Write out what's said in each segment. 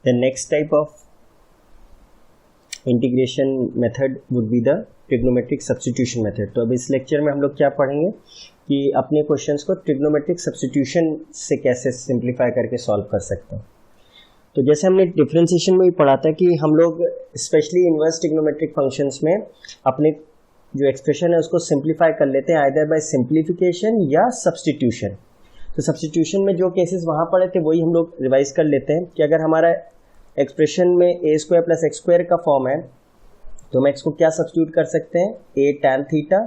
The next type of integration method would be the trigonometric substitution method. तो अब इस lecture में हम लोग क्या पढ़ेंगे कि अपने क्वेश्चंस को ट्रिग्नोमेट्रिक सब्स्टिट्यूशन से कैसे सिंप्लीफाई करके सॉल्व कर सकते हैं. तो जैसे हमने डिफरेंशिएशन में भी पढ़ा था कि हम लोग स्पेशली इन्वर्स ट्रिग्नोमेट्रिक फंक्शंस में अपने जो एक्सप्रेशन है उसको सिंप्लीफाई कर लेते हैं आइदर बाय सिंप्लीफिकेशन या सब्स्टिट्यूशन. तो सब्स्टिट्यूशन में जो केसेस वहाँ पढ़े थे वही हम लोग रिवाइज कर लेते हैं कि अगर हमारा एक्सप्रेशन में ए स्क्वायर प्लस एक्स स्क्वायर का फॉर्म है तो हम एक्स को क्या सब्स्टिट्यूट कर सकते हैं, ए टैन थीटा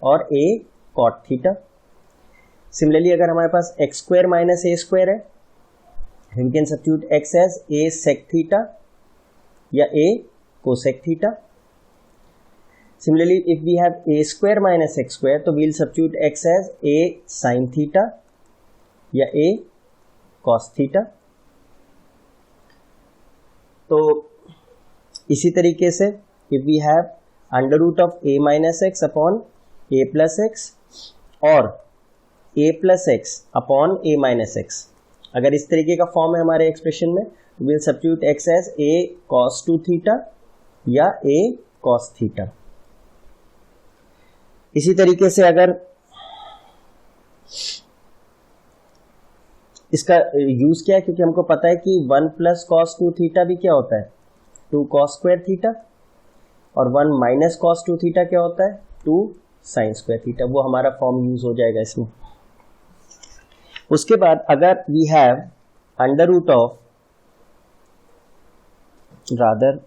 और ए कॉट थीटा. सिमिलरली अगर हमारे पास एक्स स्क्वायर माइनस ए स्क्वायर है we can substitute x as a sec theta या a cosec theta. Similarly, if we have a square minus x square, तो we'll substitute x as a sin theta या a cos theta. तो इसी तरीके से if we have under root of a minus x upon a plus x और a plus x upon a minus x, अगर इस तरीके का फॉर्म है हमारे एक्सप्रेशन में तो will substitute X as A cos 2 theta या ए कॉस थीटा. इसी तरीके से अगर इसका यूज क्या है, क्योंकि हमको पता है कि 1 प्लस कॉस 2 थीटा भी क्या होता है 2 कॉस स्क्वायर थीटा और 1 माइनस कॉस 2 थीटा क्या होता है 2 साइन स्क्वायर थीटा. वो हमारा फॉर्म यूज हो जाएगा इसमें. उसके बाद अगर we have under root of rather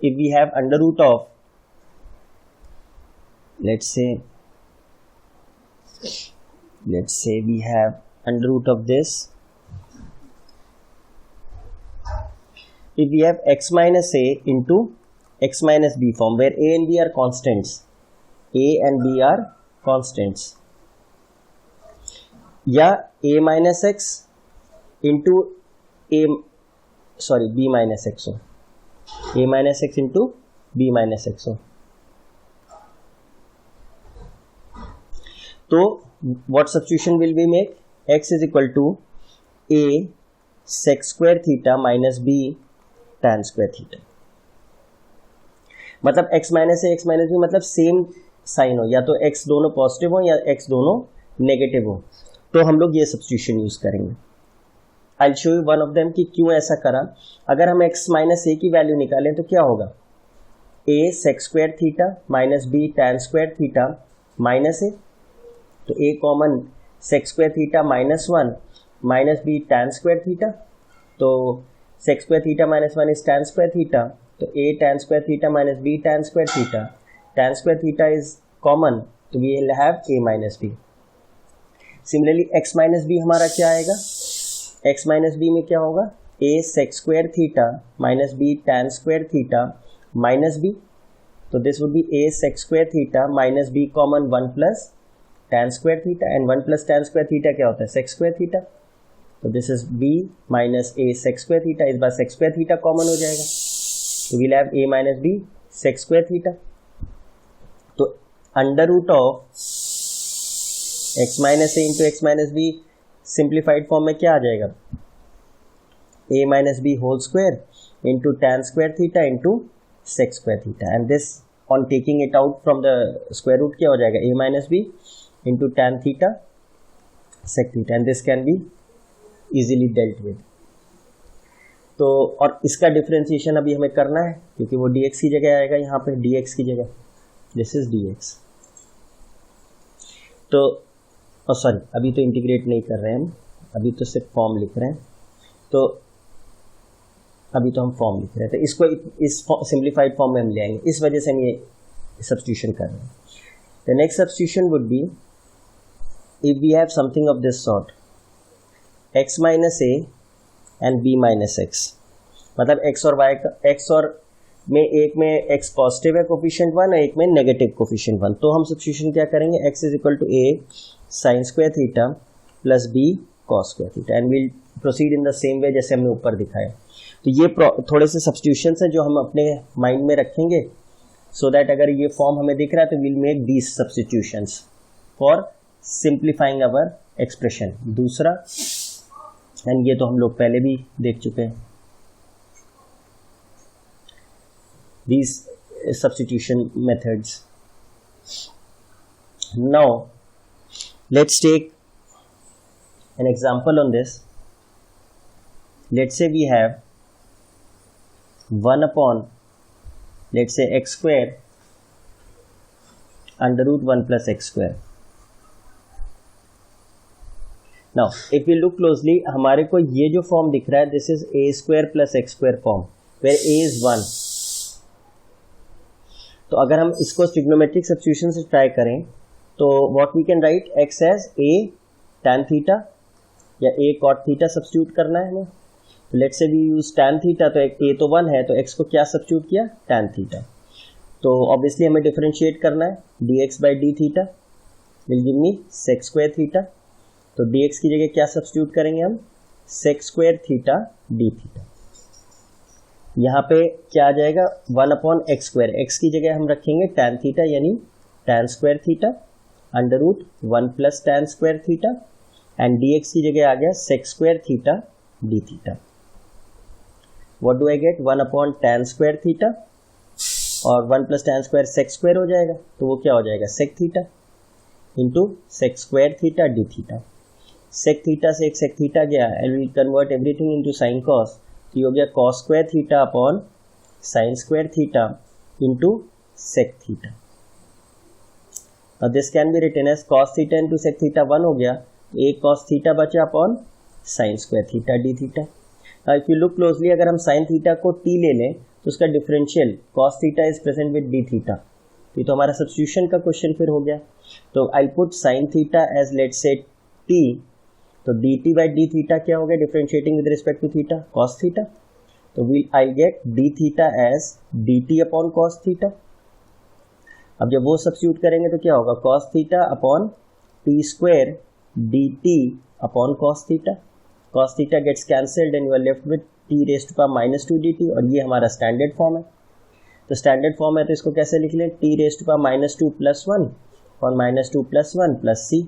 if we have under root of let's say we have under root of this, if we have x minus a into x minus b form where a and b are constants, a and b are constants, या a minus X into b minus X हो, a minus X into b minus X हो. तो what substitution will be make, x is equal to a sec square theta minus b tan square theta. मतलब x minus a x minus b मतलब same sign हो, या तो x दोनों positive हो या x दोनों नेगेटिव हो, तो हम लोग ये सब्स्टिट्यूशन यूज करेंगे. I show you one of them कि क्यों ऐसा करा. अगर हम x माइनस ए की वैल्यू निकालें तो क्या होगा, a sec square theta minus b tan square theta minus A, तो a common sec square theta minus 1 minus b tan square theta, तो sec square theta minus 1 is tan square theta, तो a tan square theta minus b tan square theta, tan square theta is common तो we will have a minus b. Similarly x minus B हमारा क्या आएगा, x minus B में क्या होगा a sec square theta minus b tan square theta minus b, तो this would be a sec square theta minus b common 1 plus tan square theta, and 1 plus tan square theta क्या होता है sec square theta, तो this is b minus a sec square theta. इस बार sec square theta common हो जाएगा तो we'll have a minus b sec square theta. तो under root of x minus A into X minus B simplified form में क्या आ जाएगा, a minus B whole square into tan square theta into sec square theta, and this on taking it out from the square root क्या हो जाएगा a minus B into tan theta sec theta, and this can be easily dealt with. तो और इसका differentiation अभी हमें करना है क्योंकि वो dx की जगह आएगा, यहाँ पे dx की जगह दिस इज dx. तो सॉरी अभी तो इंटीग्रेट नहीं कर रहे हैं हम, अभी तो सिर्फ फॉर्म लिख रहे हैं. तो अभी तो हम फॉर्म लिख रहे हैं, तो इसको इस सिंप्लीफाइड फॉर्म में हम ले आएंगे, इस वजह से हम ये सब्स्टिट्यूशन कर रहे हैं. The next substitution would be if we have something of this sort x minus A and b minus X, मतलब x और y का x और में एक में x पॉजिटिव है कोफिशिएंट 1 और एक में नेगेटिव कोफिशिएंट 1, तो हम सब्स्टिट्यूशन क्या करेंगे, x is equal to a sine square theta plus b cos square theta, and will proceed in the same way जैसे हमने ऊपर दिखाया. तो ये थोड़े से सब्स्टिट्यूशंस हैं जो हम अपने माइंड में रखेंगे सो दैट अगर ये फॉर्म हमें दिख रहा है तो will make these substitutions for simplifying our expression. दूसरा, एंड ये तो हम लोग पहले भी देख चुके हैं, these substitution methods. Now let's take an example on this. Let's say we have 1 upon, let's say, x square under root 1 plus x square. Now if we look closely, हमारे को ये जो फॉर्म दिख रहा है, this is a square plus x square form, where a is 1. तो अगर हम इसको ट्रिग्नोमेट्रिक सब्स्टिट्यूशन से ट्राई करें तो what we can write, x as a tan theta या a cot थीटा सब्स्टिट्यूट करना है हमें. तो let's say we use tan theta, तो a तो 1 है, तो x को क्या सब्स्टिट्यूट किया, tan थीटा. तो ऑब्वियसली हमें डिफरेंशिएट करना है, dx by D theta will give me sec square theta. तो dx की जगह क्या सब्स्टिट्यूट करेंगे हम, sec square theta D theta. यहाँ पे क्या आ जाएगा, 1 अपॉन एक्स स्क्वायर, एक्स की जगह हम रखेंगे tan थीटा यानी tan square theta under root 1 plus tan square theta, and dx की जगह आ गया sec square theta D theta. What do I get, 1 upon tan square theta और 1 plus tan square sec square हो जाएगा, तो वो क्या हो जाएगा, sec theta into sec square theta D theta. sec theta से एक sec थीटा गया, and we convert everything into sin cos, तो ये हो गया cos square theta upon sin square theta into sec theta. This can be written as cos theta into sec theta 1 हो गया, एक cos थीटा बचा upon sin square theta D theta. If you look closely, अगर हम sin theta को t ले लें तो उसका differential cos theta is present with d theta. ये तो हमारा सब्स्टिट्यूशन का क्वेश्चन फिर हो गया. तो I put sin theta as let's say t, तो dt बाई डी थीटा क्या हो गया, differentiating with respect to theta, cos theta. तो will I get d theta as dt upon cos theta. अब जब वो सब्स्टिट्यूट करेंगे तो क्या होगा, cos theta upon t square dt upon cos theta. cos theta gets cancelled and you are left with t raised to power minus 2 dt, और ये हमारा स्टैंडर्ड फॉर्म है. तो स्टैंडर्ड फॉर्म है तो इसको कैसे लिख लें, t raised to power minus 2 plus 1 और minus 2 plus 1 plus c,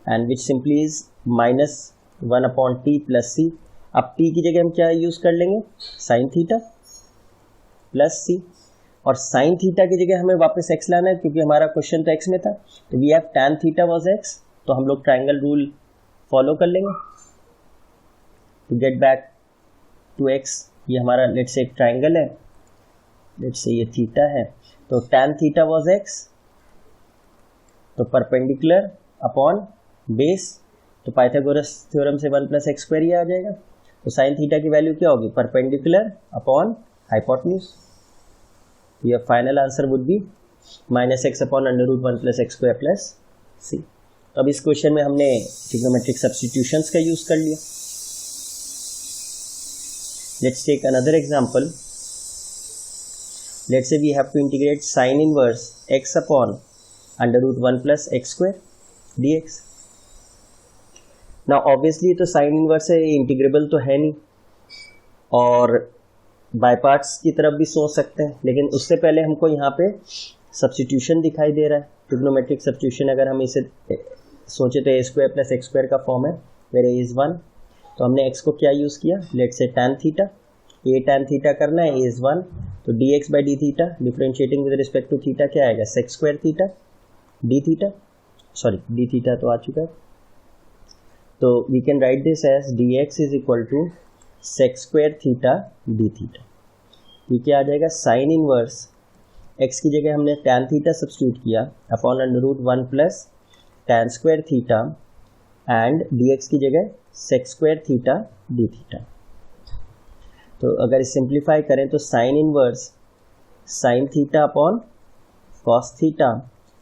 and which simply is minus 1 upon T plus C. अब t की जगह हम क्या यूज कर लेंगे, साइन थीटा प्लस सी, और साइन थीटा की जगह हमें वापस x लाना है क्योंकि हमारा क्वेश्चन तो x में था. तो we have tan theta was x, तो हम लोग ट्राइंगल रूल फॉलो कर लेंगे to get back to x. ये हमारा लेट्स से एक ट्राइंगल है, लेट्स से ये थीटा है, तो tan थीटा वाज x, तो परपेंडिकुलर अपॉन बेस, तो पाइथागोरस थ्योरम से 1 प्लस एक्स स्क्वायर ही आ जाएगा. तो साइन थीटा की वैल्यू क्या होगी, perpendicular upon hypotenuse. Your final answer would be minus X upon under root 1 plus X square plus सी. तो अब इस क्वेश्चन में हमने ट्रिग्नोमेट्रिक सब्स्टिट्यूशंस का यूज कर लिया. Let's take another example. Let's say we have to integrate sine inverse X upon under root 1 plus X square dx. Now obviously तो sine inverse है, इंटीग्रेबल तो है नहीं, और बाय पार्ट्स की तरफ भी सोच सकते हैं, लेकिन उससे पहले हमको यहाँ पे सब्स्टिट्यूशन दिखाई दे रहा है. ट्रिग्नोमेट्रिक सब्स्टिट्यूशन अगर हम इसे सोचे तो ए स्क्वायर प्लस एक्स स्क्वायर का फॉर्म है, वेयर ए इज 1. तो हमने x को क्या यूज़ किया, let's say tan theta, a tan theta करना है, a इज 1, तो dx by D theta differentiating with respect to theta क्या आएगा, sec square theta D theta, sorry D theta तो आ चुका है. तो we can write this as dx is equal to sec square theta D theta. ये क्या आ जाएगा, साइन इनवर्स x की जगह हमने tan थीटा सब्स्टिट्यूट किया upon under root 1 plus tan square theta, and dx की जगह sec square theta D theta. तो अगर सिंप्लीफाई करें तो sine inverse sine theta upon cos theta,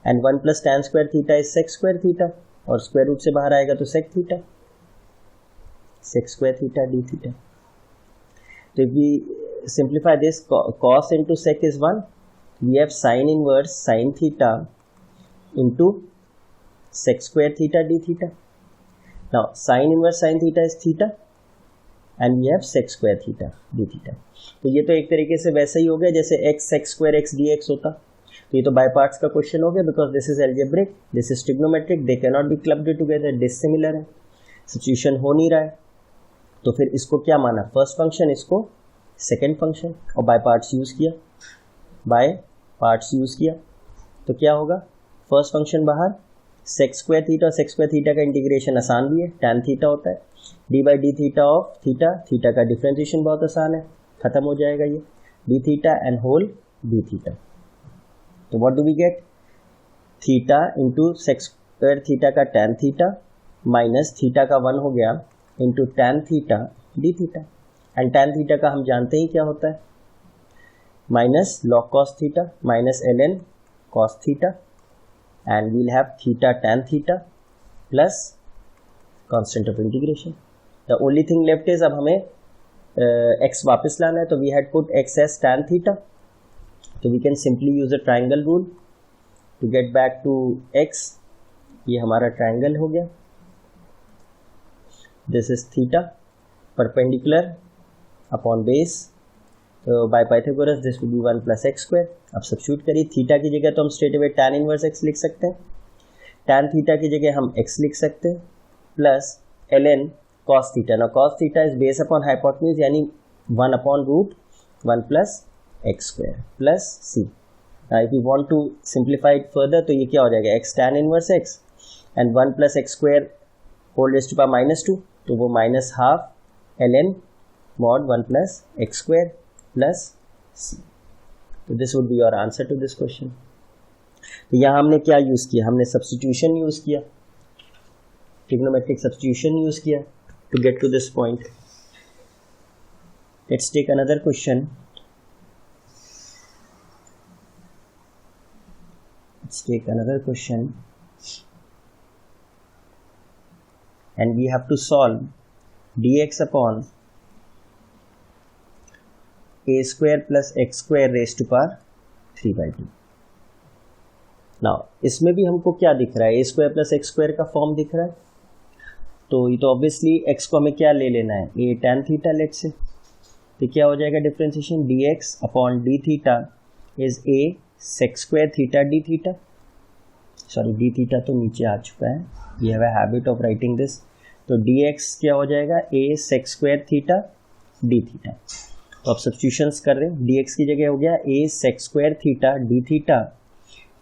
and 1 plus tan square theta is sec square theta, और square root से बाहर आएगा तो sec theta, sec square theta D theta. तो if we simplify this, cos into sec is 1, we have sin inverse sin theta into sec square theta d theta. Now sin inverse sin theta is theta and we have sec square theta d theta. तो ये तो एक तरीके से वैसा ही हो गया जैसे x sec square x dx होता. तो ये तो बाय पार्ट्स का क्वेश्चन हो गया, because this is algebraic, this is trigonometric, they can not be clubbed together, dissimilar है, सिचुएशन हो नहीं रहा है. तो फिर इसको क्या माना, फर्स्ट फंक्शन, इसको सेकेंड फंक्शन, और बाय पार्ट्स यूज किया. बाय पार्ट्स यूज़ किया तो क्या होगा, फर्स्ट फंक्शन बाहर, सेक स्क्वायर थीटा, और सेक स्क्वायर थीटा का इंटीग्रेशन आसान भी है, टैन थीटा होता है, D by D theta of theta, theta का डिफ्रेंसिएशन बहुत आसान है, खत्म हो जाएगा ये, D theta and whole D theta. तो what do we get, theta into sec square theta का टैन थीटा माइनस थीटा का 1 हो गया into tan theta D theta, and tan theta का हम जानते ही क्या होता है, minus log cos theta minus ln cos theta, and we'll have theta tan theta plus constant of integration. The only thing left is अब हमें x वापस लाना है, तो we had put x as tan theta, so we can simply use the triangle rule to get back to x. ये हमारा triangle हो गया, this is theta perpendicular upon base, तो by Pythagoras this will B 1 plus X square. अब substitute करिए, theta की जगह तो हम straight away tan inverse x लिख सकते हैं, tan थीटा की जगह हम x लिख सकते हैं, प्लस ln cos थीटा। ना cos theta is base upon hypotenuse, यानी 1 अपॉन root 1 plus X square plus c। If you want to simplify it further तो ये क्या हो जाएगा, x tan इनवर्स x एंड 1 plus X square whole raised to power -2, तो वो minus half ln mod 1 plus X square plus c। तो this would be your answer to this question. तो यहाँ हमने क्या यूज़ किया, हमने सब्स्टिट्यूशन यूज़ किया, ट्रिग्नोमेट्रिक सब्स्टिट्यूशन यूज़ किया to get to this point. Let's take another question. Let's take another question, and we have to solve dx upon a square plus x square raised to power 3/2। Now इसमें भी हमको क्या दिख रहा है, a square plus x square का form दिख रहा है, तो ये तो ऑब्वियसली x को हमें क्या ले लेना है, a tan थीटा लेट से, तो क्या हो जाएगा differentiation, dx upon d theta is a sec square theta d theta, sorry d theta तो नीचे आ चुका है, ये have a habit of writing this, तो dx क्या हो जाएगा, a sec square theta d theta. तो अब सब्स्टिट्यूशंस कर रहे हैं, dx की जगह हो गया a sec square theta d theta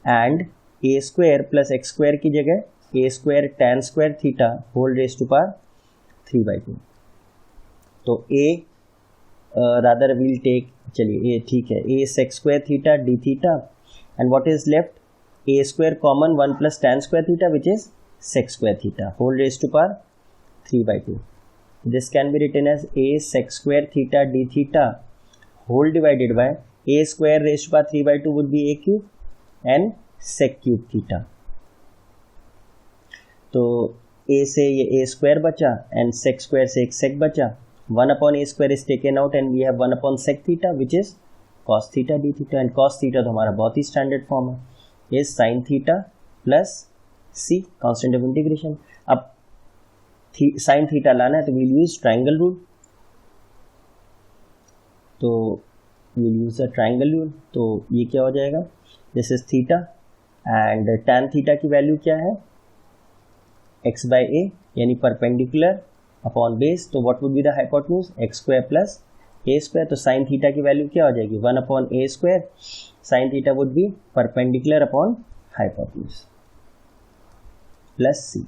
and a square plus x square की जगह a square tan square theta whole raised to power 3/2। तो a रादर विल टेक, चलिए a ठीक है, a sec square theta d theta and what is left, a square common 1 plus tan square theta which is sec square theta whole raised to power 3/2। This can be written as a sec square theta d theta whole divided by a square raised to power 3/2 would be a cube and sec cube theta। तो a से ये a square बचा and sec square से एक sec बचा, 1 upon a square is taken out and we have 1 upon sec theta which is cos theta d theta, and cos theta तो हमारा बहुत ही स्टैंडर्ड फॉर्म है, is sin theta plus c constant of integration। अब sine theta लाना है तो will use triangle rule, तो will use the triangle rule, तो ये क्या हो जाएगा, this is theta and tan theta की वैल्यू क्या है, x बाई ए यानी परपेंडिकुलर अपॉन बेस, तो what would be the hypotenuse, x square plus A square, तो साइन थीटा की वैल्यू क्या हो जाएगी, 1 upon A square, sine theta would B perpendicular upon hypotenuse plus C,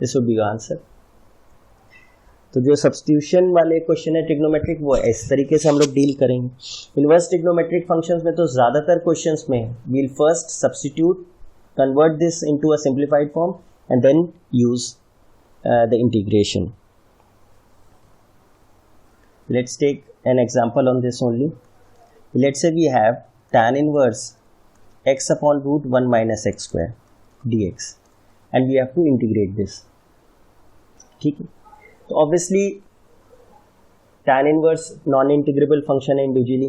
this would be your answer. तो जो substitution वाले question है trigonometric, वो इस तरीके से हम लोग डील करेंगे। इनवर्स ट्रिग्नोमेट्रिक फंक्शंस में तो ज़्यादातर क्वेश्चंस में we'll first substitute, convert this into a simplified form and then use the integration. Let's take an example on this only. Let's say we have tan inverse x upon root 1 minus x square dx and we have to integrate this, ठीक है। तो obviously tan inverse non integrable function है individually,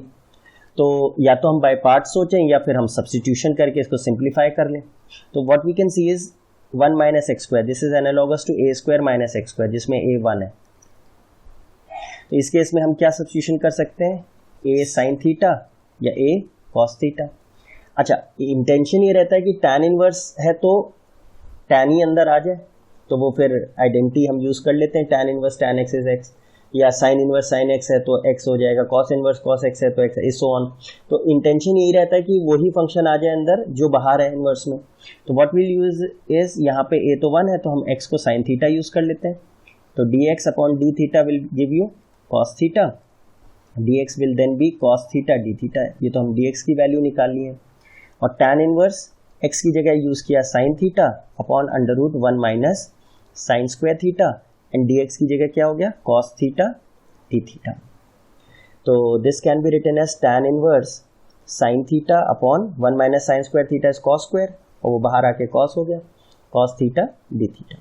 तो या तो हम by part सोचें या फिर हम सब्स्टिट्यूशन करके इसको सिंप्लीफाई कर लें। तो what we can see is 1 minus x square, this is analogous to a square minus x square जिसमें a 1 है। तो इस केस में हम क्या सब्स्टिट्यूशन कर सकते हैं, a साइन थीटा या a कॉस थीटा। अच्छा, इंटेंशन ये रहता है कि tan इनवर्स है तो tan ही अंदर आ जाए, तो वो फिर आइडेंटिटी हम यूज़ कर लेते हैं, tan inverse tan x is x, या साइन इनवर्स साइन एक्स है तो एक्स हो जाएगा, कॉस इनवर्स कॉस एक्स है तो एक्स, इस सो ऑन। तो इंटेंशन यही रहता है कि वही फंक्शन आ जाए अंदर जो बाहर है इनवर्स में। तो व्हाट विल यूज इज, यहाँ पे ए तो 1 है तो हम एक्स को साइन थीटा यूज कर लेते हैं। तो D X upon D theta will give you cos theta, D X will then be cos theta D theta. ये तो हम डी एक्स की वैल्यू निकाल ली है। और टैन इनवर्स एक्स की जगह यूज किया sine theta upon under root 1 minus sine square theta, and d x की जगह क्या हो गया कॉस थीटा डी थीटा। तो this can be written as tan inverse sine theta upon 1 minus sine square theta is cos square, और वो बाहर आके कॉस हो गया, कॉस थीटा डी थीटा।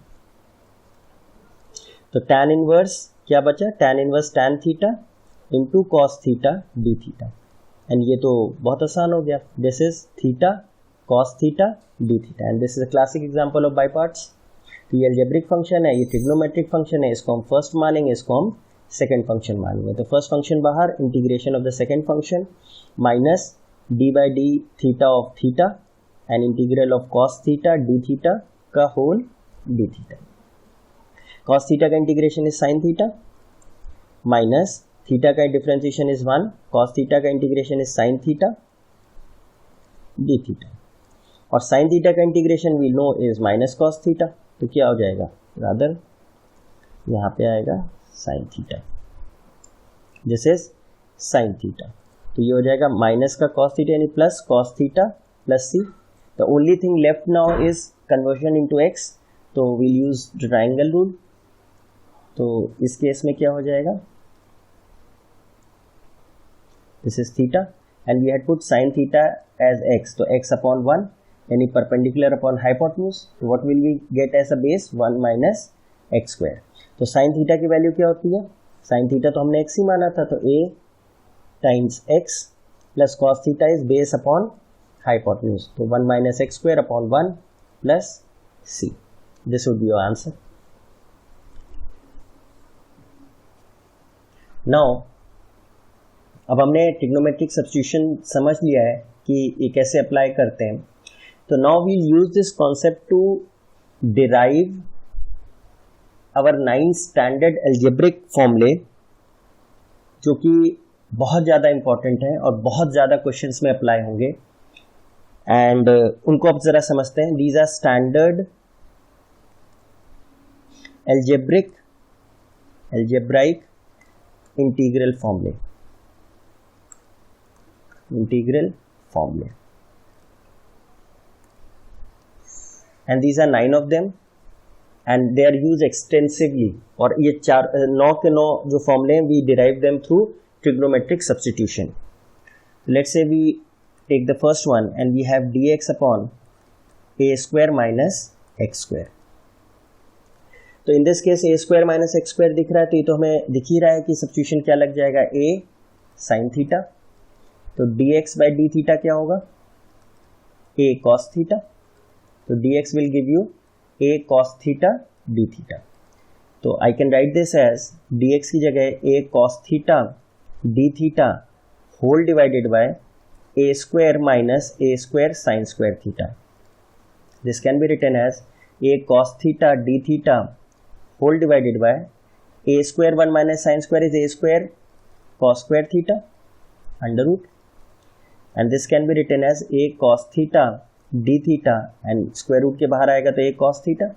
तो टैन इनवर्स क्या बचा, tan inverse tan theta into cos theta D theta, and ये तो बहुत आसान हो गया, this is theta cos theta D theta, and this is a classic example of by parts. तो ये अलजेब्रिक फंक्शन है, ये ट्रिग्नोमेट्रिक फंक्शन है, इसको हम फर्स्ट मानेंगे, इसको हम सेकंड फंक्शन मानेंगे। तो फर्स्ट फंक्शन बाहर, integration of the second function minus D by D theta of theta and integral of cos theta D theta का whole D theta. Cos theta का integration is sine theta minus theta का differentiation is 1, cos theta का integration is sine theta D theta, और sine theta का integration we know is minus cos theta. तो क्या हो जाएगा, रादर यहाँ पे आएगा sine theta, this is sine theta. तो ये हो जाएगा माइनस का कॉस थीटा यानी plus cos theta plus c. The only thing left now is conversion into x, तो विल यूज ट्रायंगल रूल। तो इस केस में क्या हो जाएगा, this is theta and we had put sine theta as x, तो x upon 1 यानी perpendicular upon hypotenuse, तो what will we get as a base 1 minus x square. तो साइन थीटा की वैल्यू क्या होती है, साइन थीटा तो हमने एक्स ही माना था, तो A times X plus cos theta is base upon hypotenuse, तो 1 minus x square upon 1 plus C, this would be your answer. Now अब हमने ट्रिग्नोमेट्रिक सब्स्टिट्यूशन समझ लिया है कि ये कैसे अप्लाई करते हैं। तो now we use this concept to derive our 9 standard algebraic formulae, जो कि बहुत ज़्यादा इंपॉर्टेंट है और बहुत ज़्यादा क्वेश्चंस में अप्लाई होंगे, एंड उनको अब ज़रा समझते हैं। These are standard algebraic integral formulae, and these are 9 of them and they are used extensively, और ये 9 के 9 जो फॉर्मूले हैं we derive them through trigonometric substitution. Let's say we take the first one and we have dx upon a square minus x square. तो in this case a square minus x square दिख रहा है, तो ये तो हमें दिख ही रहा है कि substitution क्या लग जाएगा, a sin theta, तो dx by d theta क्या होगा, a cos theta, तो dx will give you a cos theta d theta। तो I can write this as dx की जगह a cos theta d theta whole divided by a square minus a square sin square theta। This can be written as a cos theta d theta whole divided by a square 1 minus sin square is a square cos square theta under root, and this can be written as a cos theta d theta, and square root के बाहर आएगा तो a cos theta,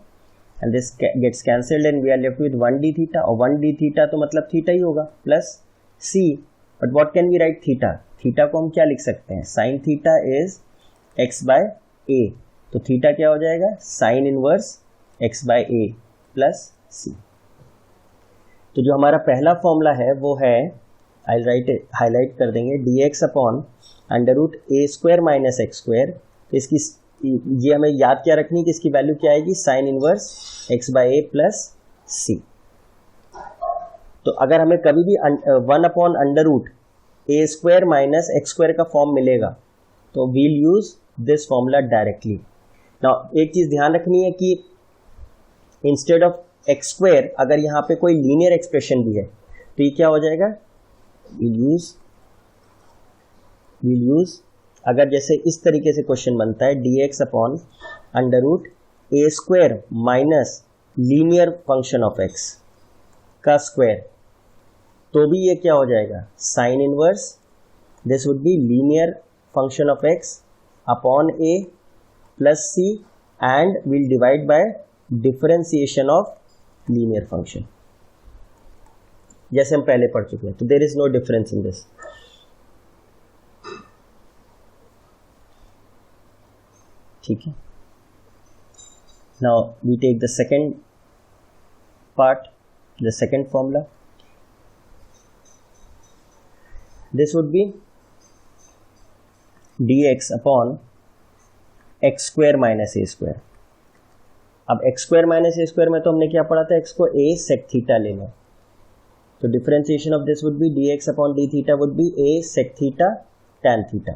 and this gets cancelled and we are left with 1 d theta, और 1 d theta तो मतलब theta ही होगा plus c। But what can we write, theta, theta को हम क्या लिख सकते हैं, sine theta is x by a, तो थीटा क्या हो जाएगा, sine inverse x by a plus c। तो जो हमारा पहला फॉर्मूला है वो है, आई राइट हाईलाइट कर देंगे, dx upon under root a square minus x square. तो इसकी ये हमें याद क्या रखनी कि इसकी वैल्यू क्या आएगी, sine inverse x by a plus सी। तो अगर हमें कभी भी 1 upon under root a square minus x square का फॉर्म मिलेगा तो we'll use this formula directly. Now एक चीज ध्यान रखनी है कि इंस्टेड ऑफ एक्स स्क्वायर अगर यहाँ पे कोई लीनियर एक्सप्रेशन भी है तो ये क्या हो जाएगा, वील यूज अगर जैसे इस तरीके से क्वेश्चन बनता है dx upon under root a square minus linear function of x का स्क्वायर तो भी ये क्या हो जाएगा, sine inverse, this would be linear function of x upon a plus c and will divide by differentiation of linear function, जैसे हम पहले पढ़ चुके हैं. तो there is no difference in this. ठीक है. Now we take the second part, the second formula. This would be dx upon x square minus A square. अब एक्स स्क्वायर माइनस ए स्क्वायर में तो हमने क्या पढ़ा था, एक्स को a sec थीटा लेना. तो differentiation of this would be dx upon d theta would be a sec theta tan theta.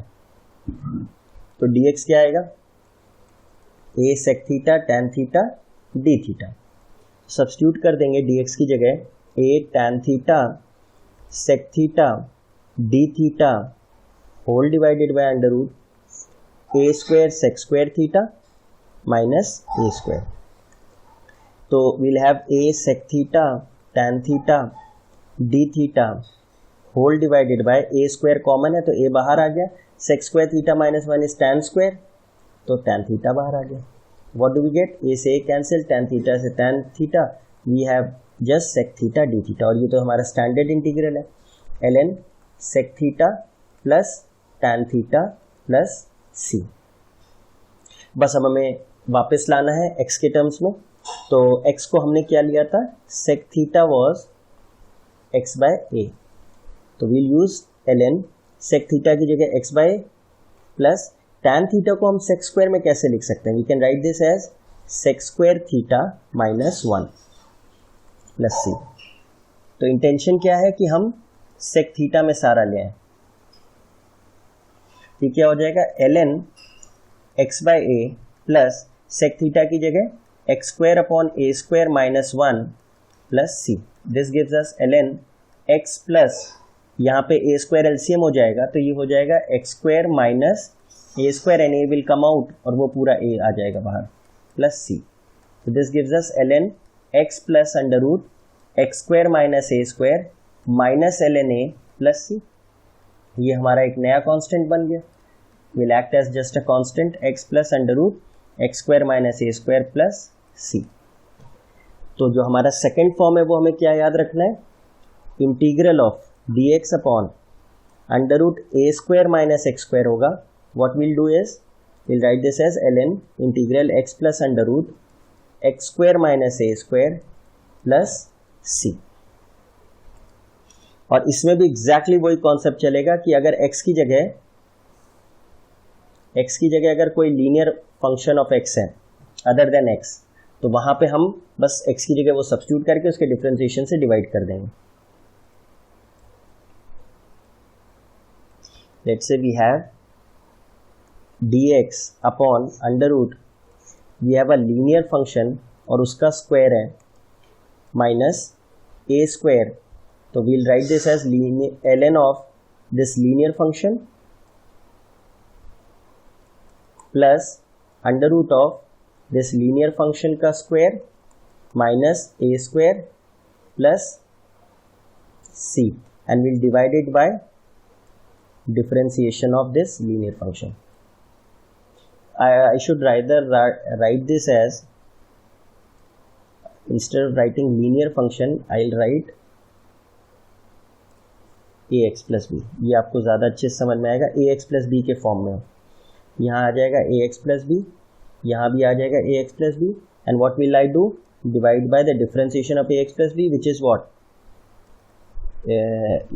तो dx क्या आएगा, a sec theta tan theta d theta. Substitute कर देंगे dx की जगह a tan theta sec theta d theta whole divided by under root a square sec square theta minus a square. तो we'll have a sec theta tan theta d theta whole divided bye a square common है तो a बाहर आ गया, sec square theta minus 1 is tan square, तो tan theta बाहर आ गया. What do we get, a से a कैंसिल, tan थीटा से tan theta, we have just sec theta d theta. और ये तो हमारा स्टैंडर्ड इंटीग्रल है, ln sec theta plus tan theta plus c. बस अब हमें वापस लाना है x के टर्म्स में. तो x को हमने क्या लिया था, sec theta was x by a, तो we'll use ln sec theta की जगह x by a plus tan theta को हम sec स्क्वायर में कैसे लिख सकते हैं, we can write this as sec square theta minus 1 plus c. तो इंटेंशन क्या है कि हम sec थीटा में सारा ले आए. तो क्या हो जाएगा, ln x by a plus sec theta की जगह x square upon a square minus 1 plus c. This gives us ln x plus, यहाँ पे a स्क्वायर एलसीएम हो जाएगा तो ये हो जाएगा x square minus a square and a will come out और वो पूरा a आ जाएगा बाहर प्लस c. तो this gives us ln x plus under root x square minus a square minus ln a plus c. ये हमारा एक नया कांस्टेंट बन गया, will act as just a constant x plus under root x square minus A square plus c. तो जो हमारा second form है वो हमें क्या याद रखना है, integral of dx upon under root A square minus x square होगा. What will do is will write this as ln integral x plus under root x square minus A square plus c. और इसमें भी exactly वही concept चलेगा कि अगर x की जगह अगर कोई लीनियर फंक्शन ऑफ x है अदर देन x, तो वहां पे हम बस x की जगह वो सब्स्टिट्यूट करके उसके डिफरेंशिएशन से डिवाइड कर देंगे. Let's say we have dx upon under root, we have a linear function और उसका स्क्वायर है माइनस a स्क्वायर. तो we'll write this as ln of this linear function plus under root of this linear function का square minus a square plus c and will divided by differentiation of this linear function. I should rather write this as, instead of writing linear function, I'll write ax plus b. ये आपको ज़्यादा अच्छे से समझ में आएगा, ax plus b के form में. यहाँ आ जाएगा ax plus b, यहाँ भी आ जाएगा ax plus b, and what will I do? Divide by the differentiation of ax plus b, which is what?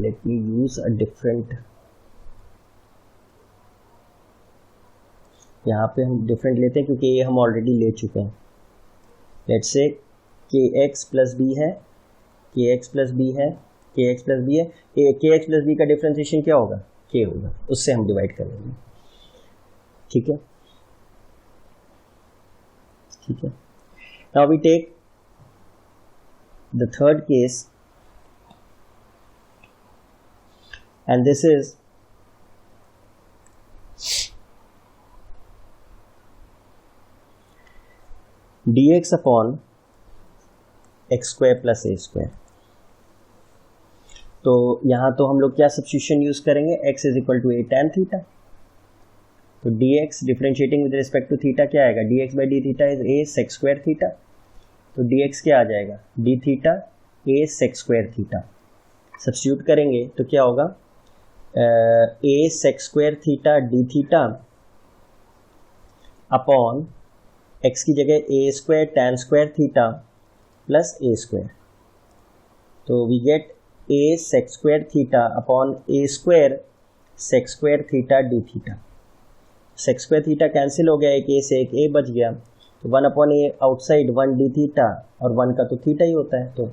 Let me use a different, यहाँ पे हम डिफरेंट लेते हैं क्योंकि ये हम ऑलरेडी ले चुके हैं. Let's say kx plus b है, kx प्लस बी है, kx प्लस बी है. kx प्लस बी का डिफरेंशिएशन क्या होगा, k होगा, उससे हम डिवाइड कर लेंगे. ठीक है, ठीक है. Now we take the third case and this is dx upon x square plus A square. तो यहाँ तो हम लोग क्या सब्स्टिट्यूशन यूज करेंगे, x is equal to a tan theta. तो dx differentiating with respect to theta क्या आएगा, dx by D theta is a sec square theta. तो dx क्या आ जाएगा, d theta a sec square theta. Substitute करेंगे तो क्या होगा, ए sec square theta D theta upon x की जगह A square tan square theta plus A square. तो we get A sec square theta upon A square sec square theta D theta. Sec square theta cancel हो गया, एक ए से एक ए बच गया, तो 1 upon a outside 1 d theta, और 1 का तो थीटा ही होता है, तो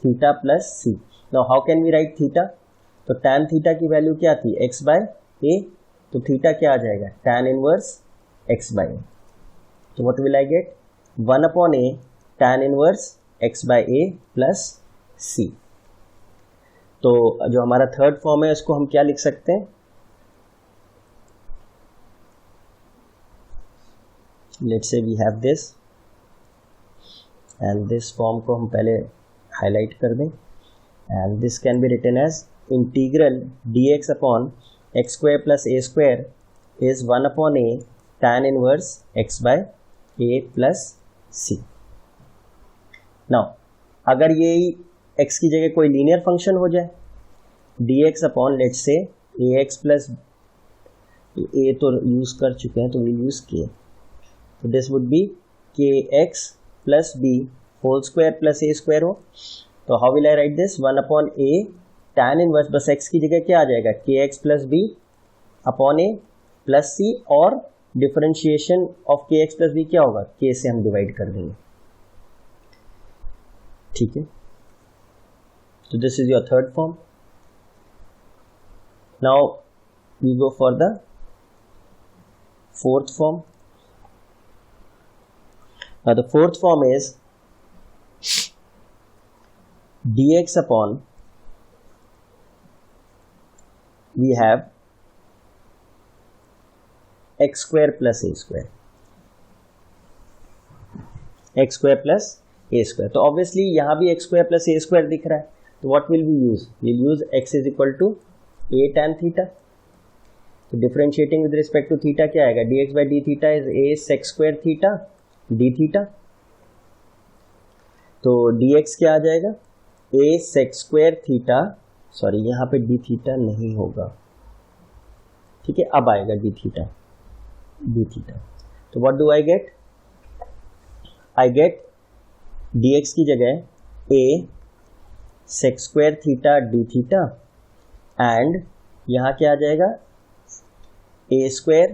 theta plus c. Now how can we write theta, तो टैन थीटा की वैल्यू क्या थी, x बाय ए, तो थीटा क्या आ जाएगा, tan inverse x by A. तो what will I get, 1 upon A tan inverse x by A plus सी। तो जो हमारा थर्ड फॉर्म है उसको हम क्या लिख सकते हैं, let's say we have this, and this form को हम पहले हाईलाइट कर दें, and this can be written as integral dx upon x square plus A square is 1 upon a tan inverse x by A plus c. Now अगर ये x की जगह कोई लीनियर फंक्शन हो जाए, dx upon let's say ax plus a तो use कर चुके हैं तो वी यूज किए, तो this would be kx plus b whole square plus A square हो। तो how will I write this, 1 upon A tan inverse, बस x की जगह क्या आ जाएगा, kx plus b upon a plus c, और differentiation of kx plus b क्या होगा, k से हम डिवाइड कर देंगे, ठीक है। So this is your third form. Now we go for the fourth form. Now the fourth form is dx upon, we have x square plus a square, x square plus a square। तो obviously यहाँ भी x square plus a square दिख रहा है, तो what will we use, we'll use x is equal to a tan theta। तो differentiating with respect to theta क्या आएगा, dx by d theta is a sec square theta d theta. तो dx क्या आ जाएगा, a sec square theta, sorry यहाँ पे d theta नहीं होगा, ठीक है, अब आएगा d थीटा d थीटा। तो what do I get, I get dx की जगह a sec square theta d theta, and यहाँ क्या आ जाएगा, a square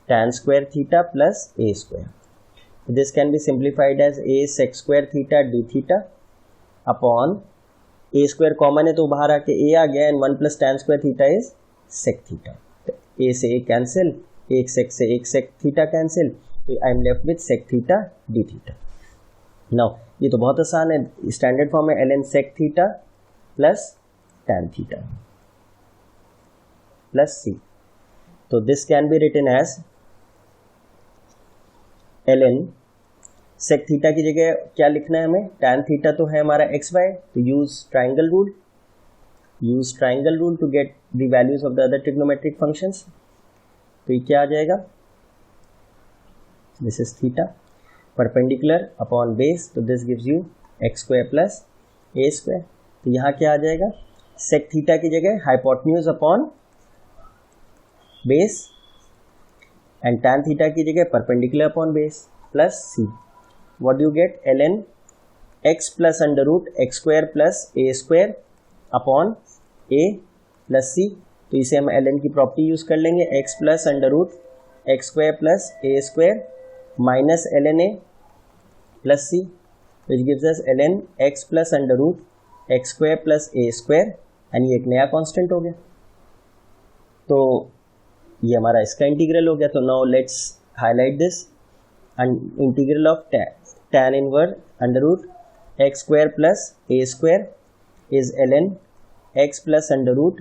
tan square theta plus a square. This can be simplified as a sec square theta d theta upon a square common है तो बाहर आके a आ गया, एंड 1 plus tan square theta is sec theta. a से a cancel, एक sec से एक sec थीटा कैंसिल, तो I am left with sec theta d theta. Now ये तो बहुत आसान है, स्टैंडर्ड फॉर्म है ln sec theta plus tan theta plus c। तो this can be written as ln sec theta की जगह क्या लिखना है हमें, tan थीटा तो है हमारा x y, तो use triangle rule to get the values of the other trigonometric functions. तो ये क्या आ जाएगा, this is theta perpendicular upon base, तो this gives you x square plus A square. तो यहाँ क्या आ जाएगा, सेक थीटा की जगह hypotenuse upon base, and tan theta की जगह perpendicular upon base plus c. What do you get, ln x plus under root x square plus A square upon a plus सी। तो इसे हम ln की property use कर लेंगे, x plus under root x square plus A square minus ln a plus c, which gives us ln x plus under root x square plus A square, and ये एक नया constant हो गया। तो ये हमारा इसका इंटीग्रल हो गया। तो now let's highlight this, integral of tan inverse under root x square plus A square is ln x plus under root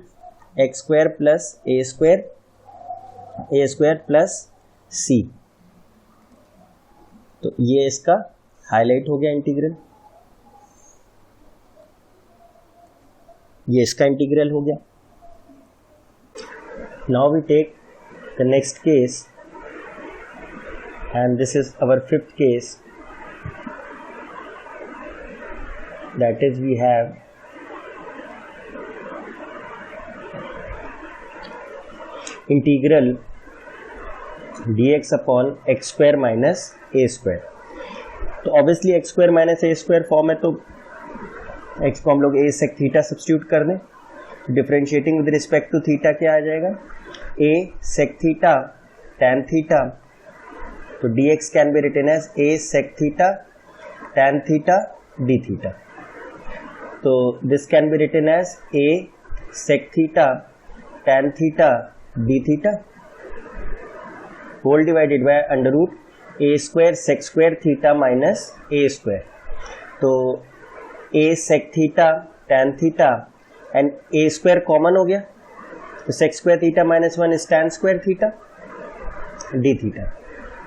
x square plus A square plus सी। तो ये इसका हाईलाइट हो गया इंटीग्रल। ये इसका इंटीग्रल हो गया. Now we take the next case and this is our fifth case, that is we have integral dx upon x square minus a square. तो obviously x square minus a square form है, तो x को हम लोग a sec theta substitute कर दें. Differentiating with respect to theta क्या आ जाएगा, a sec theta tan theta. तो dx can be written as a sec theta tan theta d theta. तो this can be written as a sec theta tan theta d theta whole divided by under root a square sec square theta minus a square. तो a sec theta tan theta and a square common हो गया, तो sec square theta minus 1 is tan square theta d theta.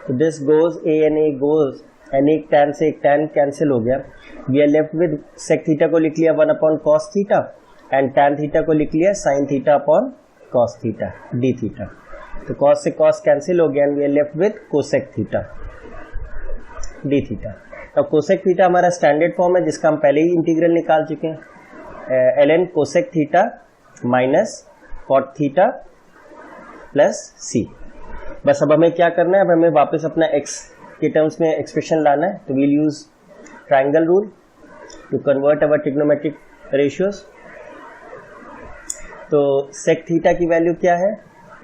तो this goes a goes and एक tan से एक tan cancel हो गया. We are left with sec theta को लिख लिया 1 अपॉन cos theta and tan theta को लिख लिया sine theta upon cos theta D theta. तो कॉस से कॉस कैंसिल हो गया and we are left with cosec theta D theta. अब कोसेक थीटा हमारा स्टैंडर्ड फॉर्म है जिसका हम पहले ही इंटीग्रल निकाल चुके हैं, ln cosec theta minus cot theta plus c. बस अब हमें क्या करना है, अब हमें वापस अपना x के टर्म्स में एक्सप्रेशन लाना है. तो we'll use triangle rule to convert our trigonometric ratios. तो सेक थीटा की वैल्यू क्या है,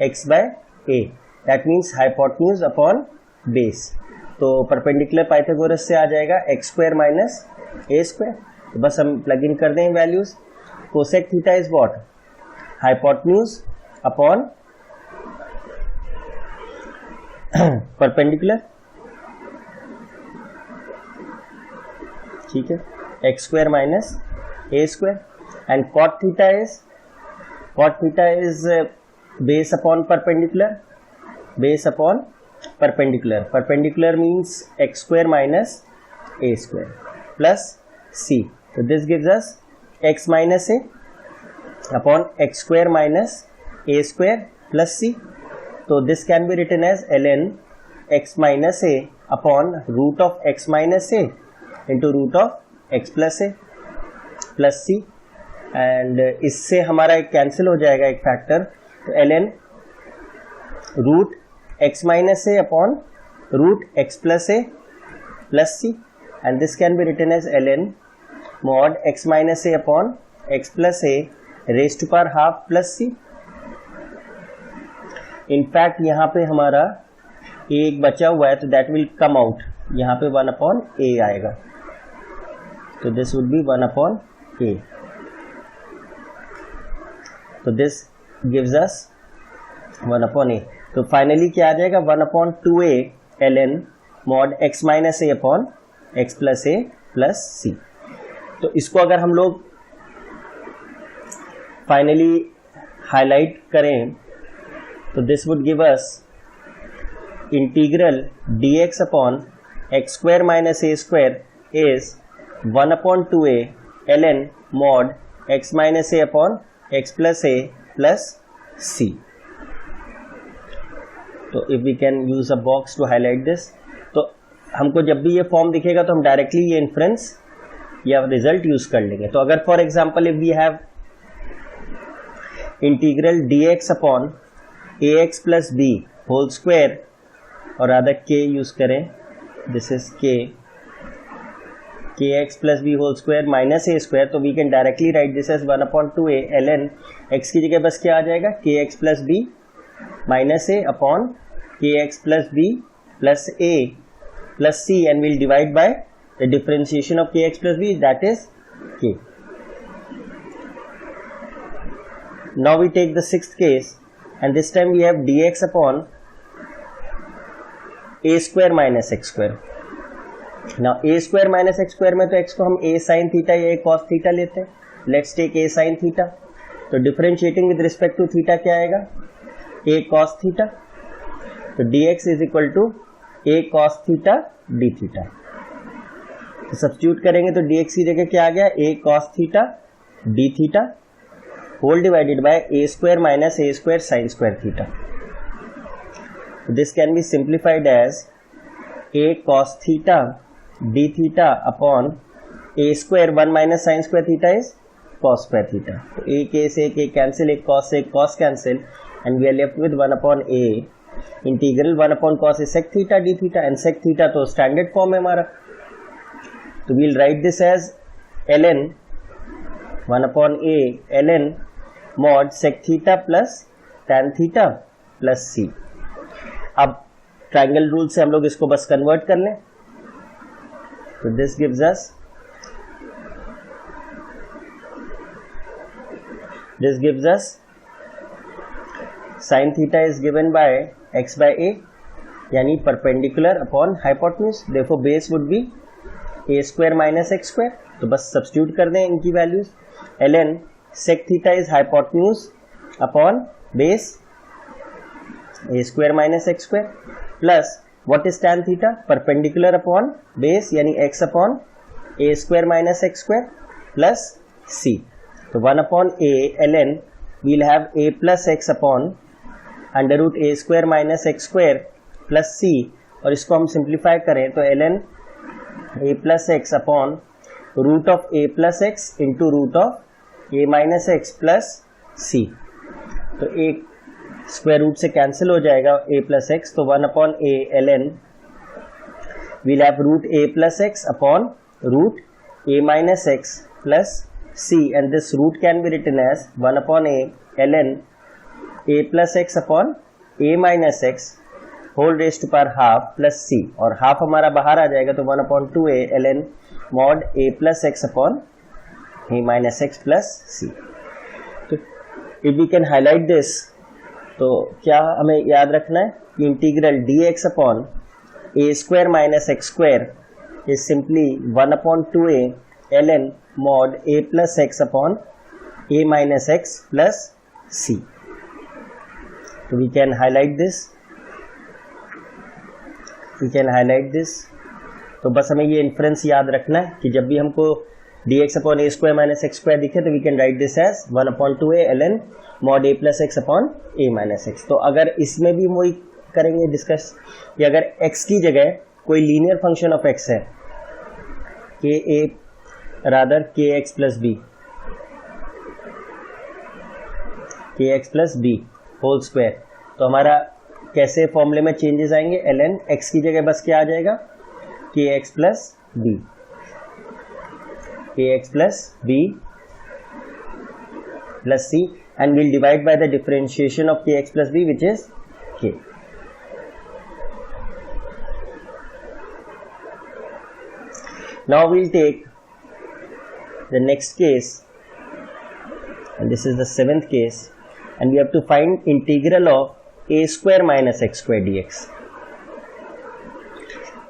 x by a, that means hypotenuse upon base. तो परपेंडिकुलर पाइथागोरस से आ जाएगा x square minus a square. तो बस हम प्लग इन कर दें values. Cosec theta is what, hypotenuse upon perpendicular, ठीक है, x square minus A square. And cot theta is base upon perpendicular, base upon perpendicular. Perpendicular means x square minus A square plus सी. तो this gives us x minus a upon x square minus A square plus सी. तो this can be written as ln x minus a upon root of x minus A into root of x plus a plus c. And इससे हमारा एक cancel हो जाएगा एक factor. तो ln root x minus a upon root x plus a plus c. And this can be written as ln mod x minus a upon x plus a raise to power half plus c. In fact यहाँ पे हमारा एक बचा हुआ है, तो that will come out, यहाँ पे 1 अपॉन ए आएगा. तो this would be 1 upon a. तो this gives us 1 upon a. तो फाइनली क्या आ जाएगा, 1 upon 2a ln mod x minus a upon x plus a plus सी. तो इसको अगर हम लोग फाइनली हाईलाइट करें तो this would give us integral dx upon x square minus A square is 1 upon 2a ln mod x minus a upon x plus a plus सी. तो if we can use a box to highlight this, तो हमको जब भी ये form दिखेगा तो हम directly ये इन्फ्रेंस या रिजल्ट यूज कर लेंगे. तो अगर for example if we have integral dx upon ax plus b whole square, और आधा k यूज करें, this is k x plus b whole square minus A square. तो we can directly write this as 1 upon 2a ln x की जगह बस क्या आ जाएगा, k x plus b minus a upon k x plus b plus a plus c, and will divide by the differentiation of k x plus b, that is k. Now we take the sixth case, and this time we have dx upon a square minus x square. Now a square minus x square में तो x को हम a sin theta या a cos theta लेते हैं. Let's take a sin theta. तो differentiating with respect to theta क्या आएगा, a cos theta. तो dx is equal to a cos theta d theta. तो सब्स्टिट्यूट करेंगे तो dx की जगह क्या आ गया, a cos theta d theta whole divided by a square minus a square sin square theta. This can be simplified as a cos theta d theta upon a square 1 minus sin square theta is cos square theta. तो एक cancel, एक cos cancel, and we are left with 1 upon a integral 1 upon cos is sec theta d theta, and sec theta तो standard form है हमारा. तो we'll write this as ln 1 upon a ln mod sec theta plus tan theta plus c. अब triangle rule से हम लोग इसको बस कन्वर्ट कर लें. तो this gives us sin theta is given by x by a, यानी परपेंडिकुलर अपॉन हाइपोटेन्यूज. देखो base would be a square minus x square. तो बस सब्स्टिट्यूट कर दें इनकी values. ln sec theta is hypotenuse upon base a square minus x square plus what is tan theta, perpendicular upon base यानी x upon a square minus x square plus c. तो 1 upon a ln we'll have a plus x upon under root a square minus x square plus c, और इसको हम simplify करें तो ln a plus x upon root of a plus x into root of a minus x plus c. तो एक square root से cancel हो जाएगा a plus x, तो 1 upon a ln we'll have root a plus x upon root a minus x plus c, and this root can be written as 1 upon a ln a plus x upon a minus x whole raised to power half plus c, और half हमारा बाहर आ जाएगा तो 1 upon 2a ln mod a plus x upon a minus x plus c. तो if we can highlight this, तो क्या हमें याद रखना है कि integral dx upon a square minus x square is simply 1 upon 2a ln mod a plus x upon a minus x plus c. तो we can highlight this. तो बस हमें ये इन्फ्रेंस याद रखना है कि जब भी हमको dx upon a square minus x square दिखे तो we can write this as 1 upon 2a ln mod a plus x upon a minus x. तो अगर इसमें भी वही करेंगे डिस्कस कि अगर x की जगह कोई लीनियर फंक्शन ऑफ x है kx plus b whole square, तो हमारा कैसे फॉर्मूले में चेंजेस आएंगे. ln x की जगह बस क्या आ जाएगा kx plus b plus c, and we'll divide by the differentiation of kx plus b, which is k. Now we'll take the next case, and this is the 7th case, and we have to find integral of a square minus x square dx.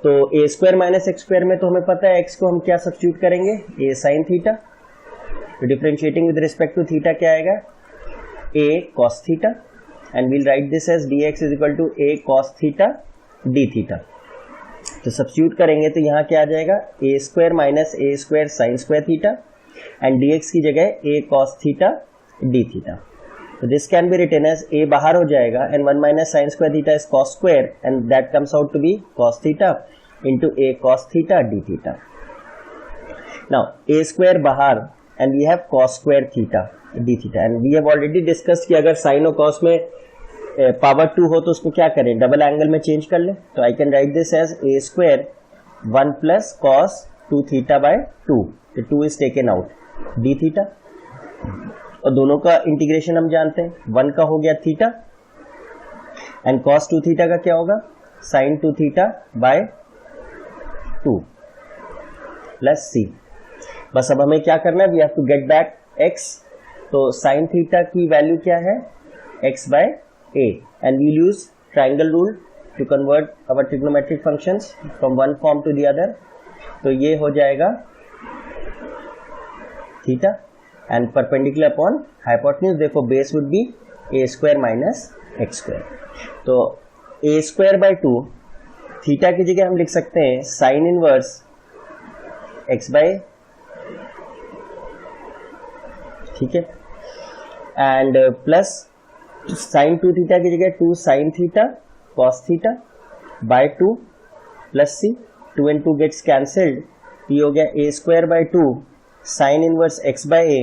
तो a square minus x square में तो हमें पता है x को हम क्या substitute करेंगे, a साइन थीटा. तो differentiating with respect to theta क्या आएगा, a cos theta, and we'll write this as dx is equal to a cos theta d theta. तो सब्स्टिट्यूट करेंगे तो यहाँ क्या आ जाएगा, a square minus a square sine square theta, and dx की जगह a cos theta d theta. So this can be written as a बाहर हो जाएगा and 1 minus sin square theta is cos square, and that comes out to be cos theta into a cos theta d theta. Now a square बाहर and we have cos square theta d theta, and we have already discussed कि अगर sin और cos में power 2 हो तो उसको क्या करें, डबल एंगल में चेंज कर ले. तो I can write this as a square 1 plus cos 2 theta by 2. The 2 is taken out, d theta. और दोनों का इंटीग्रेशन हम जानते हैं, 1 का हो गया थीटा एंड cos 2 थीटा का क्या होगा, sin 2 theta by 2 plus c. बस अब हमें क्या करना है, we have to get back x. तो sin थीटा की वैल्यू क्या है, x by a, and we use triangle rule to convert our trigonometric functions from one form to the other. तो ये हो जाएगा theta and perpendicular upon hypotenuse, therefore base would be a square minus x square. तो a square by 2 theta की जगह हम लिख सकते हैं sin इनवर्स x by, ठीक है. एंड प्लस साइन 2 थीटा की जगह 2 sine theta cos theta by 2 plus c, 2 and 2 gets cancelled, ये हो गया a square by 2 sine inverse x by A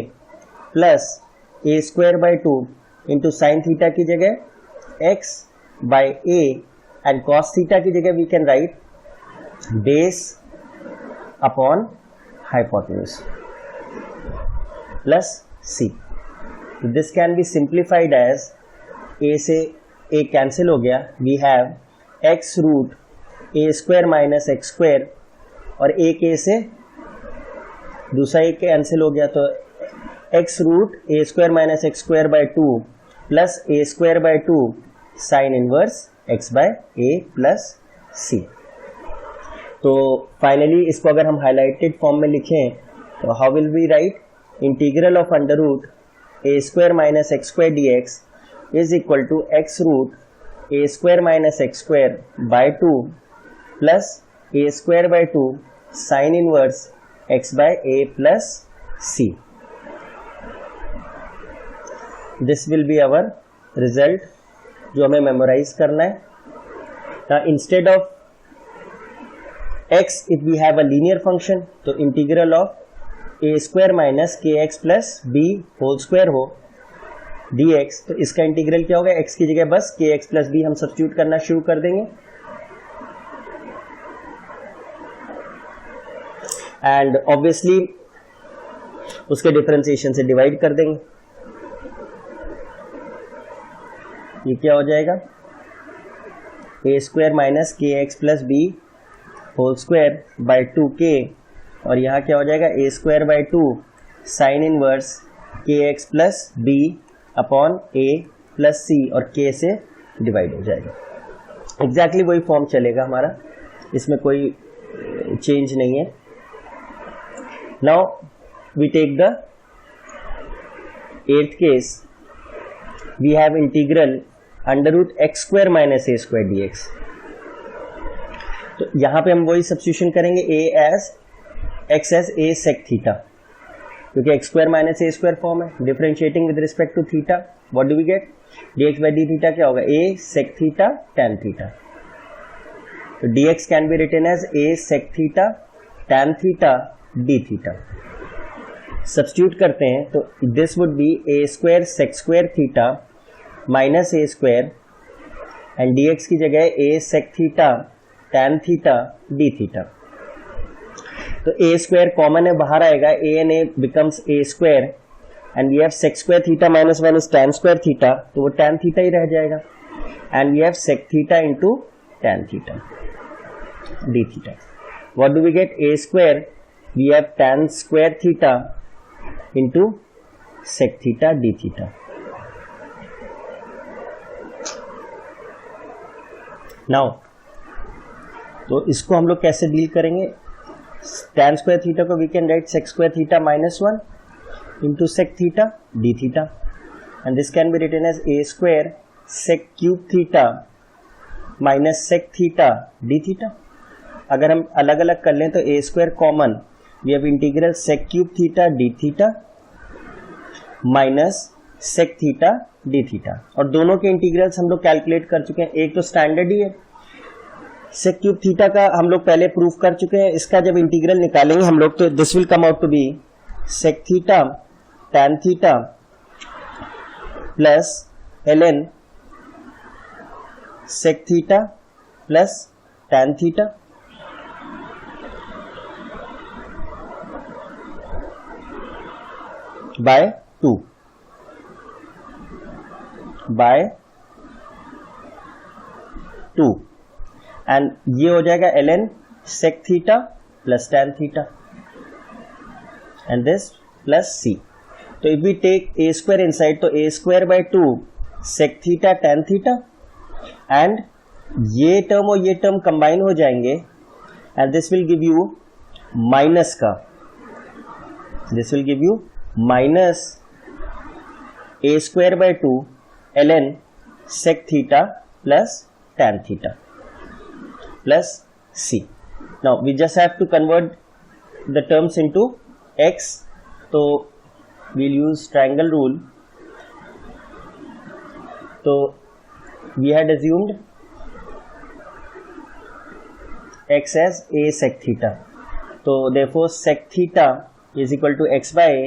plus A square by 2 into sine theta की जगह x by a and cos theta की जगह we can write base upon hypotenuse plus C. This can be simplified as a से a cancel हो गया, we have x root A square minus x square और एक ए से दूसरा ए cancel हो गया तो x root A square minus x square by 2 plus A square by 2 sine inverse x by A plus सी. तो फाइनली इसको अगर हम हाईलाइटेड फॉर्म में लिखें तो how will we write integral of under root A square minus x square d x is equal to x root A square minus x square by 2 plus A square by 2 sine inverse x by A plus C. This will be our result जो हमें memorise करना है. Now instead of x if we have a linear function तो integral of a square minus k x plus b whole square हो dx, तो इसका integral क्या होगा, x की जगह बस के एक्स प्लस बी हम सब्स्टिट्यूट करना शुरू कर देंगे एंड ऑब्वियसली उसके डिफरेंशिएशन से डिवाइड कर देंगे. ये क्या हो जाएगा, a square minus k x plus b whole square by 2k और यहाँ क्या हो जाएगा a square by 2 sine inverse k x plus b upon a plus c और के से डिवाइड हो जाएगा. एग्जैक्टली वही फॉर्म चलेगा हमारा, इसमें कोई चेंज नहीं है. Now we take the 8th case, we have integral under root x square minus A square d x. तो यहां पे हम वही सब्स्टिट्यूशन करेंगे a as x as a sec theta, क्योंकि एक्स स्क्वायर माइनस ए स्क्वायर फॉर्म है. Differentiating with respect to theta what do we get, dx by D theta क्या होगा, a sec theta tan theta. तो dx can be written as a sec theta tan theta d theta. Substitute करते हैं तो this would be a square sec square theta minus a square and dx की जगह a sec theta tan theta d theta. तो a square common है बाहर आएगा, a and a becomes a square and we have sec square theta minus 1 is tan square theta, तो वो tan theta ही रह जाएगा and we have sec theta into tan theta d theta. What do we get, a square we have tan square theta into sec theta d theta. Now तो इसको हम लोग कैसे डील करेंगे, tan स्क्वायर थीटा को we can write sec square theta minus 1 into sec theta d theta and this can be written as a square sec cube theta minus sec theta d theta. अगर हम अलग अलग कर लें तो a square common, we have integral sec cube theta d theta minus sec theta d theta. और दोनों के इंटीग्रल्स हम लोग कैलकुलेट कर चुके हैं. एक तो स्टैंडर्ड ही है, sec क्यूब थीटा का हम लोग पहले प्रूफ कर चुके हैं. इसका जब इंटीग्रल निकालेंगे हम लोग तो this will come out to be sec theta tan theta plus ln sec theta plus tan theta by 2 and ये हो जाएगा ln sec theta plus tan theta and this plus c. तो if we take a square inside तो a square by 2 sec theta tan theta and ये term और ये term combine हो जाएंगे and this will give you minus का, this will give you minus a square by 2 ln sec theta plus tan theta plus c. Now we just have to convert the terms into x. So we'll use triangle rule. तो we had assumed x as a sec theta. तो therefore sec theta is equal to x by a,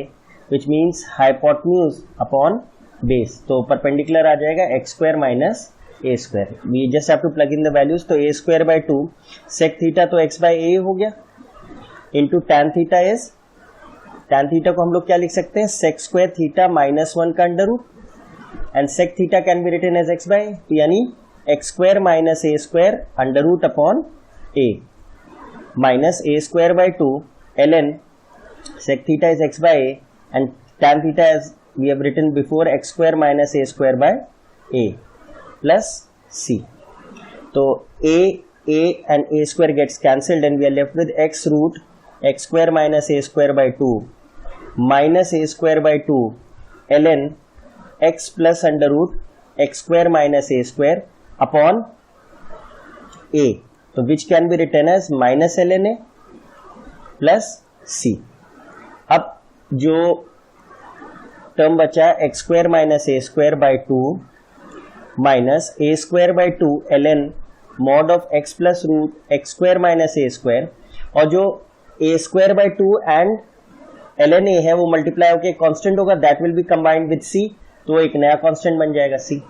which means hypotenuse upon base. तो perpendicular आ जाएगा x square minus a square. We just have to plug in the values. तो a square by 2 sec theta तो x by a हो गया into tan theta is, tan theta को हम लोग क्या लिख सकते हैं, sec square theta minus 1 का under root and sec theta can be written as x by a, यानी x square minus a square under root upon a minus a square by 2 ln sec theta is x by a and tan theta as we have written before x square minus a square by a plus c. तो a and a square gets cancelled and we are left with x root x square minus a square by 2 minus a square by 2 ln x plus under root x square minus a square upon a. तो which can be written as minus ln a plus c. अब जो term बचा x square minus a square by 2 minus a square by 2 ln mod of x plus root x square minus a square, और जो a square by 2 and ln a है वो multiply होकर constant होगा, that will be combined with c, तो एक नया constant बन जाएगा c.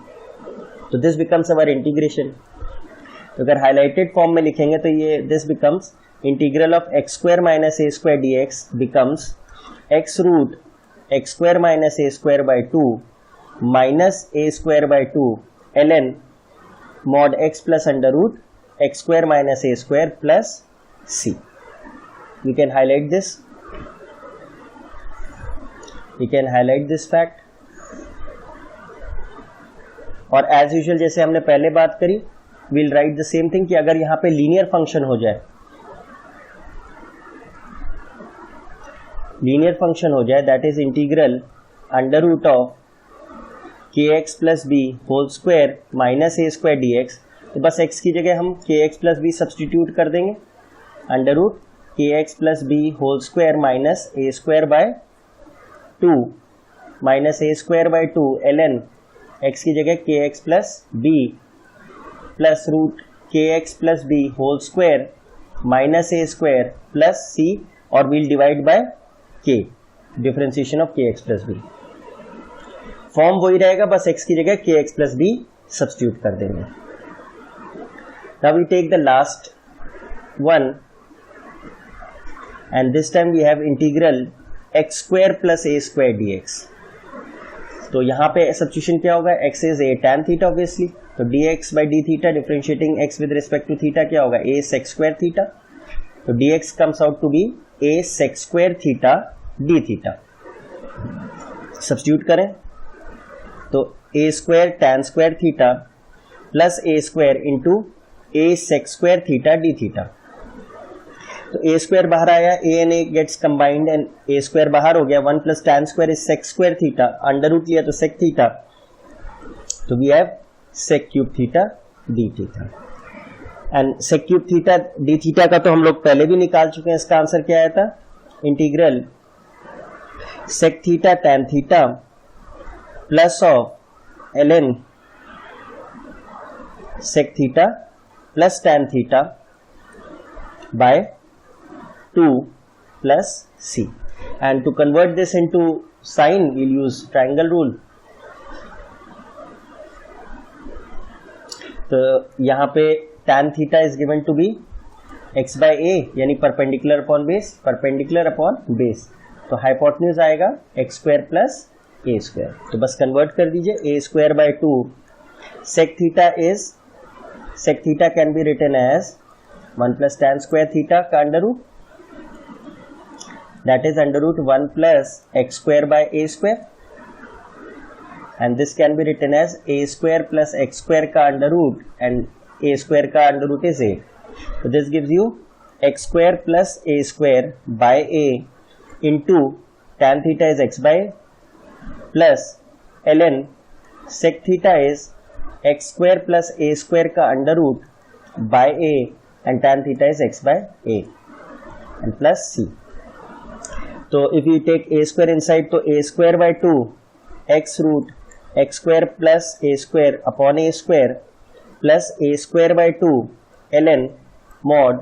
तो दिस बिकम्स अवर इंटीग्रेशन. तो अगर हाईलाइटेड फॉर्म में लिखेंगे तो ये this becomes integral of x square minus a square dx becomes x root x square minus a square by 2 minus a square by 2 ln mod x plus under root x square minus a square plus c. You can highlight this. You can highlight this fact. और as usual जैसे हमने पहले बात करी, we'll write the same thing कि अगर यहाँ पे लीनियर फंक्शन हो जाए, लीनियर फंक्शन हो जाए, that is integral under root of kx plus b whole square minus A square d x, तो बस x की जगह हम kx प्लस बी सब्सटीट्यूट कर देंगे, under root kx plus b whole square minus A square by 2 minus A square by 2 ln x की जगह kx plus b plus root kx plus b whole square minus ए square plus c, और we'll divide by k, differentiation of kx plus b. Form वही रहेगा, बस x की जगह kx plus B substitute कर देंगे. Now we take the last one and this time we have integral x square plus a square dx. तो यहाँ पे सब्स्टिट्यूशन क्या होगा, x is a tan theta obviously, तो dx by d theta differentiating x with respect to theta क्या होगा, a sec square theta, तो dx comes out to be a sec square theta d theta. Substitute करें तो a square tan square theta plus a square into a sec square theta d theta. तो a square बाहर आया, a and a gets combined and a square बाहर हो गया, 1 plus tan square is sec square theta, under root लिया तो sec theta, तो we have sec cube theta d theta. And sec cube theta d theta का तो हम लोग पहले भी निकाल चुके हैं, इसका आंसर क्या आया था, integral sec theta tan theta plus of ln sec theta plus tan theta by 2 plus c. And to convert this into sine, we'll use triangle rule. तो यहाँ पे tan theta is given to be x by a, यानी perpendicular upon base, perpendicular upon base. तो hypotenuse आएगा x square plus a square. तो बस convert कर दीजिए, a square by 2 sec theta can be written as 1 plus tan square theta का under root, that is under root 1 plus x square by a square, and this can be written as a square plus x square का under root and a square का under root is a. So this gives you x square plus a square by a into tan theta is x by plus ln sec theta is x square plus a square का under root by a and tan theta is x by a and plus c. तो if you take a square inside, तो a square by 2 x root x square plus A square upon A square plus A square by 2 ln mod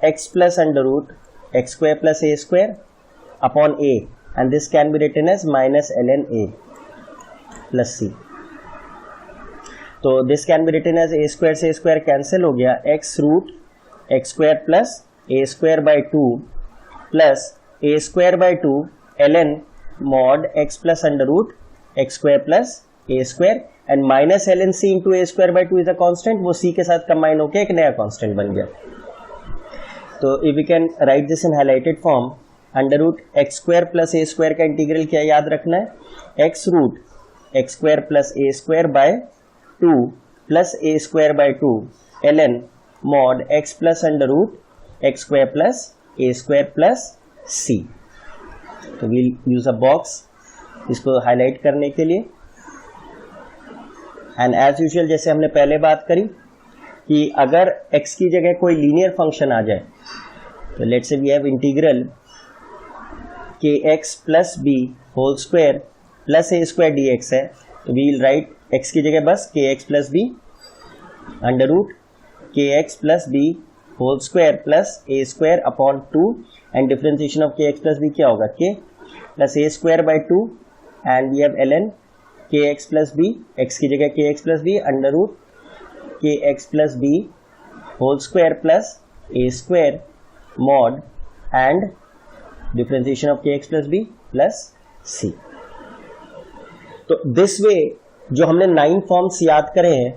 x plus under root x square plus A square upon a, and this can be written as minus ln a plus c. तो this can be written as a square से square cancel हो गया, x root x square plus A square by 2 plus A square by 2 ln mod x plus under root x square plus A square and minus ln c into a square by 2 is a constant, वो c के साथ combine होकर एक नया constant बन गया. तो if we can write this in highlighted form, under root x square plus A square का इंटीग्रल क्या याद रखना है, x root x square plus A square by 2 plus A square by 2 ln mod x plus under root x square plus A square plus c. तो we'll use a box इसको highlight करने के लिए. And as usual जैसे हमने पहले बात करी कि अगर x की जगह कोई लीनियर फंक्शन आ जाए, तो let's say we have integral k x plus b whole square plus A square d x है, तो वी विल राइट एक्स की जगह बस k x plus b under root k x plus b whole square plus A square upon 2 and differentiation of k x plus b क्या होगा, k plus A square by 2 and we have ln k x plus b, x की जगह k x plus b under root k x plus b whole square plus A square mod and differentiation of k x plus b plus सी. तो this way जो हमने 9 forms याद करे हैं,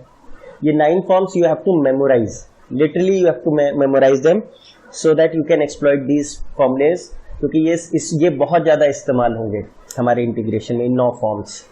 ये 9 forms you have to memorise, literally you have to memorise them so that you can exploit these formulas, क्योंकि ये बहुत ज़्यादा इस्तेमाल होंगे हमारे इंटीग्रेशन में इन 9 फॉर्म्स.